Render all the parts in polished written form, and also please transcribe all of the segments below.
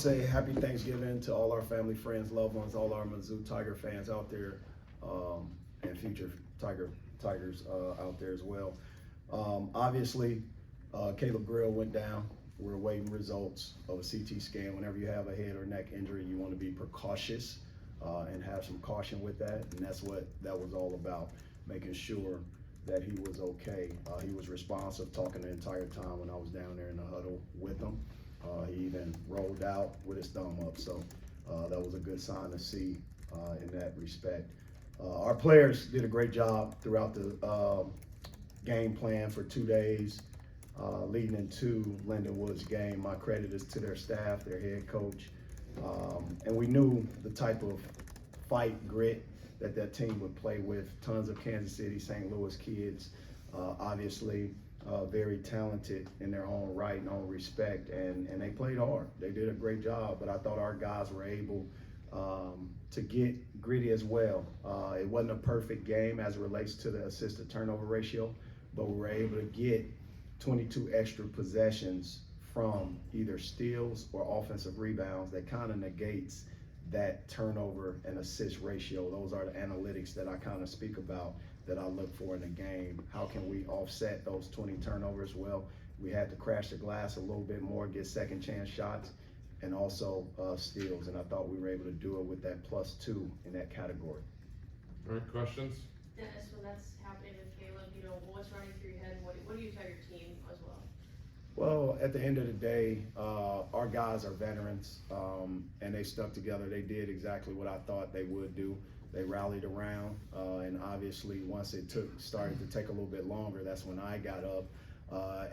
say happy Thanksgiving to all our family, friends, loved ones, all our Mizzou Tiger fans out there, and future Tigers out there as well. Obviously, Caleb Grill went down. We're awaiting results of a CT scan. Whenever you have a head or neck injury, you want to be precautious and have some caution with that. And that's what that was all about, making sure that he was okay. He was responsive, talking the entire time when I was down there in the huddle with him. He even rolled out with his thumb up. So that was a good sign to see in that respect. Our players did a great job throughout the game plan for 2 days. Leading into Lindenwood's game. My credit is to their staff, their head coach, and we knew the type of fight, grit that team would play with. Tons of Kansas City, St. Louis kids, obviously very talented in their own right and own respect, and they played hard. They did a great job, but I thought our guys were able to get gritty as well. It wasn't a perfect game as it relates to the assist to turnover ratio, but we were able to get 22 extra possessions from either steals or offensive rebounds. That kind of negates that turnover and assist ratio. Those are the analytics that I kind of speak about that I look for in the game. How can we offset those 20 turnovers? Well, we had to crash the glass a little bit more, get second chance shots, and also steals. And I thought we were able to do it with that +2 in that category. All right, questions? Dennis, when that's happening with Caleb, you know, what's running through your head? What do you tell your team as well? Well, at the end of the day, our guys are veterans, and they stuck together. They did exactly what I thought they would do. They rallied around, and obviously once it started to take a little bit longer, that's when I got up,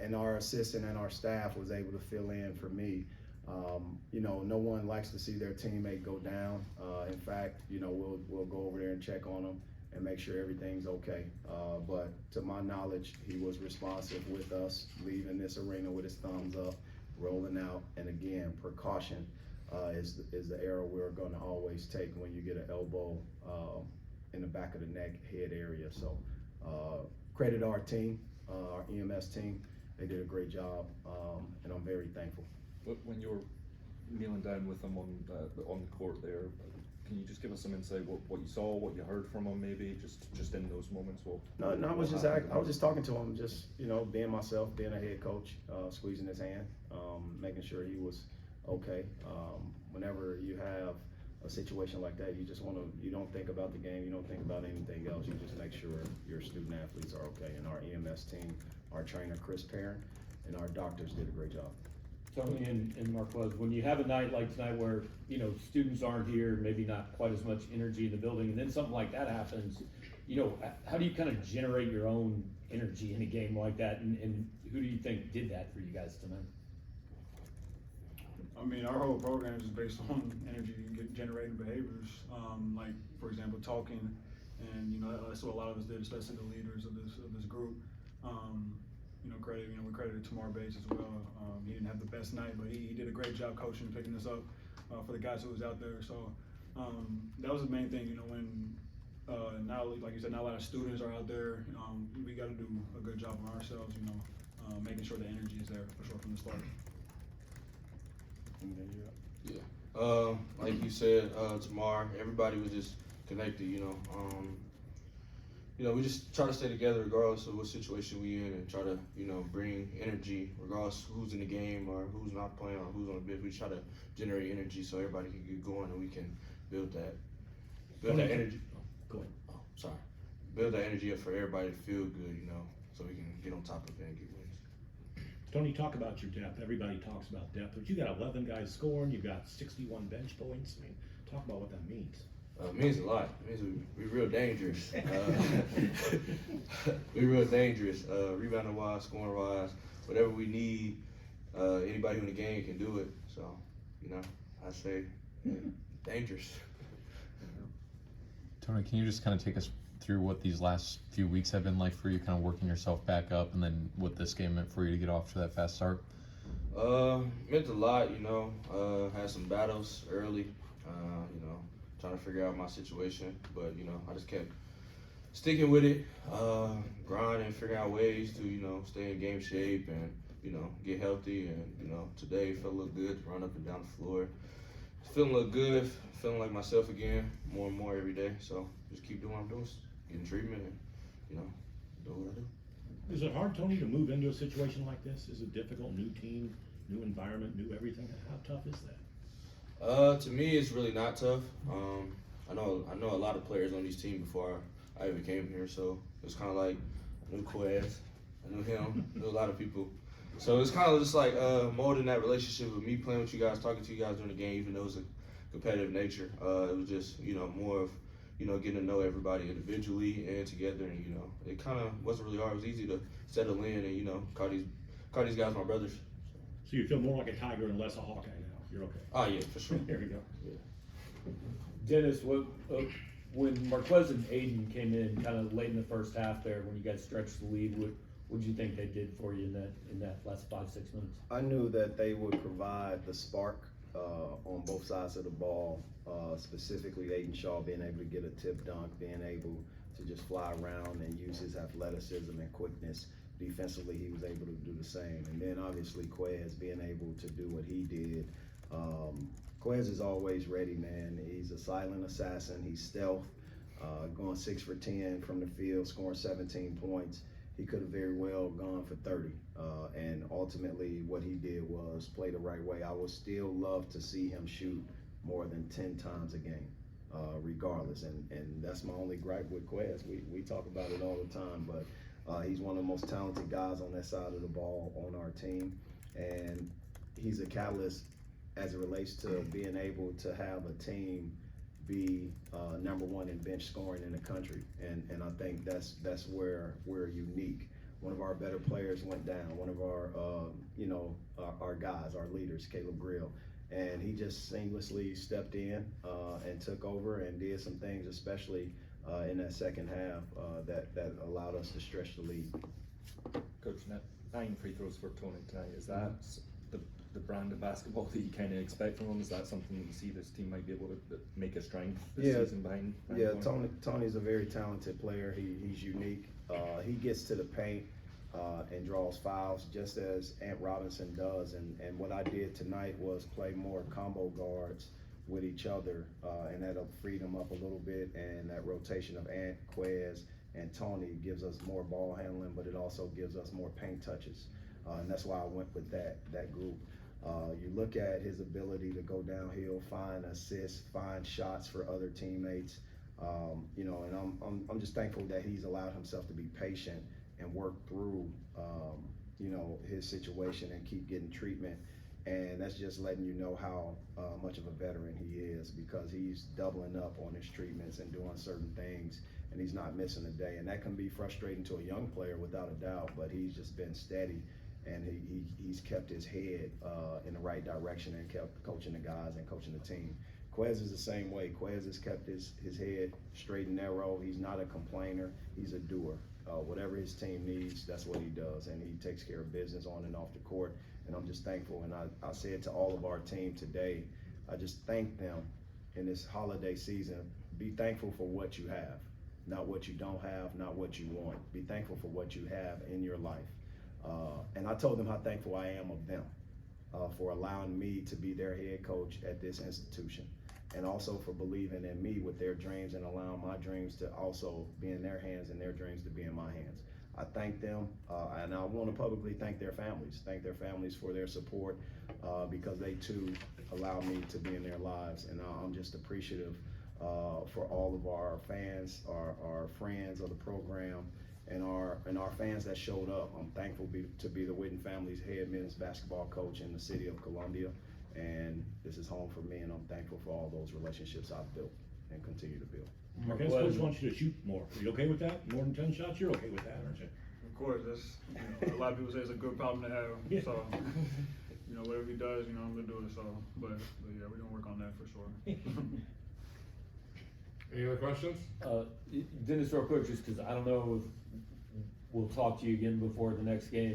and our assistant and our staff was able to fill in for me. You know, no one likes to see their teammate go down. In fact, you know, we'll go over there and check on them and make sure everything's okay. But to my knowledge, he was responsive with us, leaving this arena with his thumbs up, rolling out. And again, precaution is the error we're going to always take when you get an elbow in the back of the neck, head area. So credit our team, our EMS team. They did a great job, and I'm very thankful. When you were kneeling down with them on the court there, can you just give us some insight what you saw, what you heard from him, maybe just in those moments? No, I was just talking to him, just, you know, being myself, being a head coach, squeezing his hand, making sure he was okay. Whenever you have a situation like that, you don't think about the game, you don't think about anything else. You just make sure your student athletes are okay. And our EMS team, our trainer Chris Perrin, and our doctors did a great job. Tony and Marques, when you have a night like tonight where, you know, students aren't here, maybe not quite as much energy in the building, and then something like that happens, you know, how do you kind of generate your own energy in a game like that, and who do you think did that for you guys tonight? I mean, our whole program is based on energy generating behaviors, like, for example, talking, and, you know, that's what a lot of us did, especially the leaders of this group. You know, we credited Tamar Bates as well. He didn't have the best night, but he did a great job coaching and picking us up for the guys who was out there. So that was the main thing, you know, when now, like you said, not a lot of students are out there. We got to do a good job on ourselves, you know, making sure the energy is there for sure from the start. Yeah. Like you said, Tamar, everybody was just connected, you know. You know, we just try to stay together regardless of what situation we in, and try to, you know, bring energy regardless of who's in the game or who's not playing or who's on the bench. We try to generate energy so everybody can get going and we can build that energy. Go ahead. Oh, sorry. Build that energy up for everybody to feel good, you know, so we can get on top of it and get wins. Tony, talk about your depth. Everybody talks about depth, but you got 11 guys scoring. You've got 61 bench points. I mean, talk about what that means. It means a lot. It means we're real dangerous. We're real dangerous. Rebounding wise, scoring wise, whatever we need, anybody in the game can do it. So, you know, I say dangerous. Tony, can you just kind of take us through what these last few weeks have been like for you, kind of working yourself back up, and then what this game meant for you to get off to that fast start? Meant a lot, you know. Had some battles early, you know, trying to figure out my situation, but, you know, I just kept sticking with it, grinding, figuring out ways to, you know, stay in game shape and you know, get healthy. And, you know, today felt a little good, run up and down the floor. Feeling a little good, feeling like myself again, more and more every day. So just keep doing what I'm doing, getting treatment and, you know, doing what I do. Is it hard, Tony, to move into a situation like this? Is it difficult? New team, new environment, new everything? How tough is that? To me, it's really not tough. I know a lot of players on these teams before I even came here, so it's kind of like I knew Quez, I knew him, knew a lot of people. So it's kind of just like molding that relationship with me playing with you guys, talking to you guys during the game, even though it's a competitive nature. It was just, you know, more of, you know, getting to know everybody individually and together, and, you know, it kind of wasn't really hard. It was easy to settle in and, you know, call these guys my brothers. So you feel more like a Tiger and less a Hawkeye now. You're okay. Oh yeah, for sure. There we go. Dennis, when Marques and Aiden came in kind of late in the first half there, when you guys stretched the lead, what did you think they did for you in that last 5-6 minutes? I knew that they would provide the spark on both sides of the ball, specifically Aiden Shaw being able to get a tip dunk, being able to just fly around and use his athleticism and quickness. Defensively, he was able to do the same. And then obviously Quez being able to do what he did. Quez is always ready, man. He's a silent assassin. He's stealth, going 6 for 10 from the field, scoring 17 points. He could have very well gone for 30. And ultimately what he did was play the right way. I would still love to see him shoot more than 10 times a game, regardless. And that's my only gripe with Quez. We talk about it all the time, but he's one of the most talented guys on that side of the ball on our team. And he's a catalyst as it relates to being able to have a team be #1 in bench scoring in the country, and I think that's where we're unique. One of our better players went down. One of our our guys, our leaders, Caleb Grill, and he just seamlessly stepped in and took over and did some things, especially in that second half, that allowed us to stretch the lead. Coach, 9 free throws for Tony tonight. Is that the brand of basketball that you kind of expect from him? Is that something that you see this team might be able to make a strength this season behind Tony's a very talented player. He's unique. He gets to the paint and draws fouls just as Ant Robinson does. And what I did tonight was play more combo guards with each other, and that'll free them up a little bit. And that rotation of Ant, Quez, and Tony gives us more ball handling, but it also gives us more paint touches. And that's why I went with that group. You look at his ability to go downhill, find assists, find shots for other teammates, and I'm just thankful that he's allowed himself to be patient and work through, his situation and keep getting treatment. And that's just letting you know how much of a veteran he is, because he's doubling up on his treatments and doing certain things, and he's not missing a day. And that can be frustrating to a young player without a doubt, but he's just been steady. And he's kept his head in the right direction and kept coaching the guys and coaching the team. Quez is the same way. Quez has kept his head straight and narrow. He's not a complainer. He's a doer. Whatever his team needs, that's what he does. And he takes care of business on and off the court. And I'm just thankful. And I said to all of our team today, I just thank them in this holiday season. Be thankful for what you have, not what you don't have, not what you want. Be thankful for what you have in your life. And I told them how thankful I am of them for allowing me to be their head coach at this institution, and also for believing in me with their dreams and allowing my dreams to also be in their hands and their dreams to be in my hands. I thank them, and I want to publicly thank their families for their support, because they too allow me to be in their lives, and I'm just appreciative for all of our fans, our friends of the program, and our fans that showed up. I'm thankful to be the Witten family's head men's basketball coach in the city of Columbia, and this is home for me, and I'm thankful for all those relationships I've built and continue to build. Marques, coach wants you to shoot more. Are you okay with that? More than 10 shots? You're okay with that, aren't you? Of course, that's a lot of people say it's a good problem to have. Yeah. So, whatever he does, I'm gonna do it. So, but yeah, we're gonna work on that for sure. Any other questions? Dennis, real quick, just because I don't know if we'll talk to you again before the next game.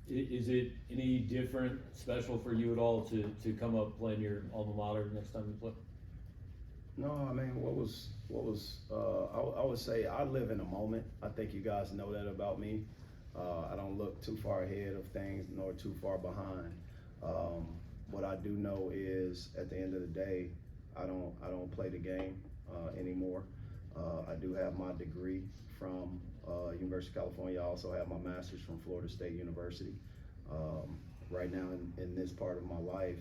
Is it any different, special for you at all to come up playing your alma mater next time you play? No, I mean, I would say I live in a moment. I think you guys know that about me. I don't look too far ahead of things nor too far behind. What I do know is at the end of the day, I don't play the game anymore. I do have my degree from University of California. I also have my master's from Florida State University. Right now in this part of my life,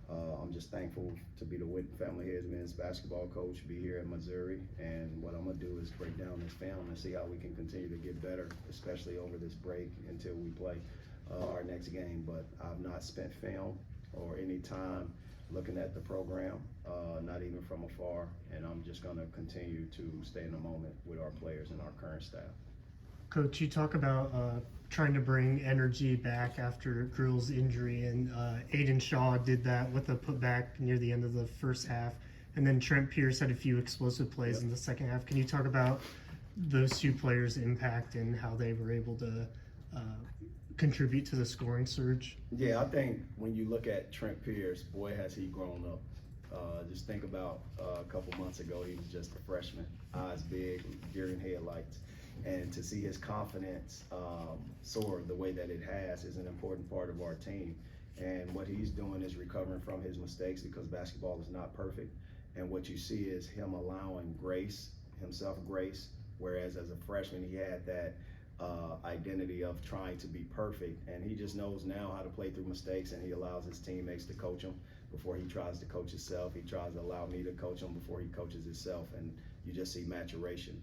I'm just thankful to be the Witten family head men's basketball coach, be here at Missouri, and what I'm gonna do is break down this film and see how we can continue to get better, especially over this break until we play our next game. But I've not spent film or any time looking at the program, not even from afar, and I'm just gonna continue to stay in the moment with our players and our current staff. Coach, you talk about trying to bring energy back after Grill's injury, and Aiden Shaw did that with a putback near the end of the first half, and then Trent Pierce had a few explosive plays in the second half. Can you talk about those two players' impact and how they were able to contribute to the scoring surge? Yeah, I think when you look at Trent Pierce, boy, has he grown up. Just think about a couple months ago, he was just a freshman, eyes big, deer in headlights. And to see his confidence soar the way that it has is an important part of our team. And what he's doing is recovering from his mistakes, because basketball is not perfect. And what you see is him allowing himself grace, whereas as a freshman, he had that identity of trying to be perfect. And he just knows now how to play through mistakes, and he allows his teammates to coach him before he tries to coach himself. He tries to allow me to coach him before he coaches himself, and you just see maturation.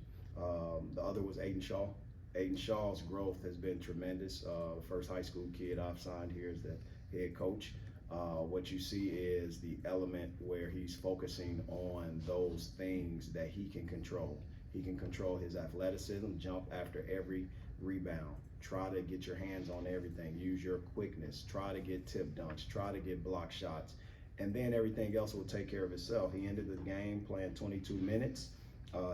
The other was Aiden Shaw. Aiden Shaw's growth has been tremendous. First high school kid I've signed here as the head coach. What you see is the element where he's focusing on those things that he can control. He can control his athleticism, jump after every rebound, try to get your hands on everything, use your quickness, try to get tip dunks, try to get block shots, and then everything else will take care of itself. He ended the game playing 22 minutes.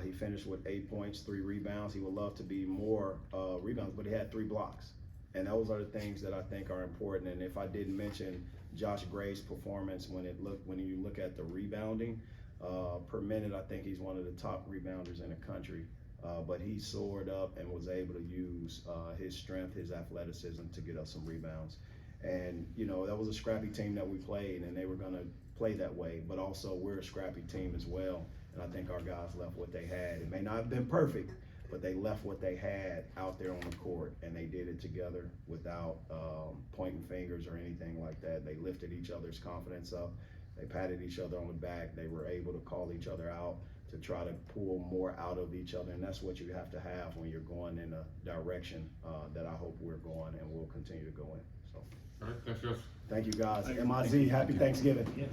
He finished with 8 points, 3 rebounds. He would love to be more rebounds, but he had 3 blocks. And those are the things that I think are important. And if I didn't mention Josh Gray's performance when you look at the rebounding per minute, I think he's one of the top rebounders in the country. But he soared up and was able to use his strength, his athleticism to get us some rebounds. And, you know, that was a scrappy team that we played, and they were going to play that way. But also, we're a scrappy team as well. And I think our guys left what they had. It may not have been perfect, but they left what they had out there on the court, and they did it together without pointing fingers or anything like that. They lifted each other's confidence up. They patted each other on the back. They were able to call each other out to try to pull more out of each other. And that's what you have to have when you're going in a direction that I hope we're going and will continue to go in. So, All right, thanks, guys. thank you, guys. MIZ, happy Thanksgiving. Yeah.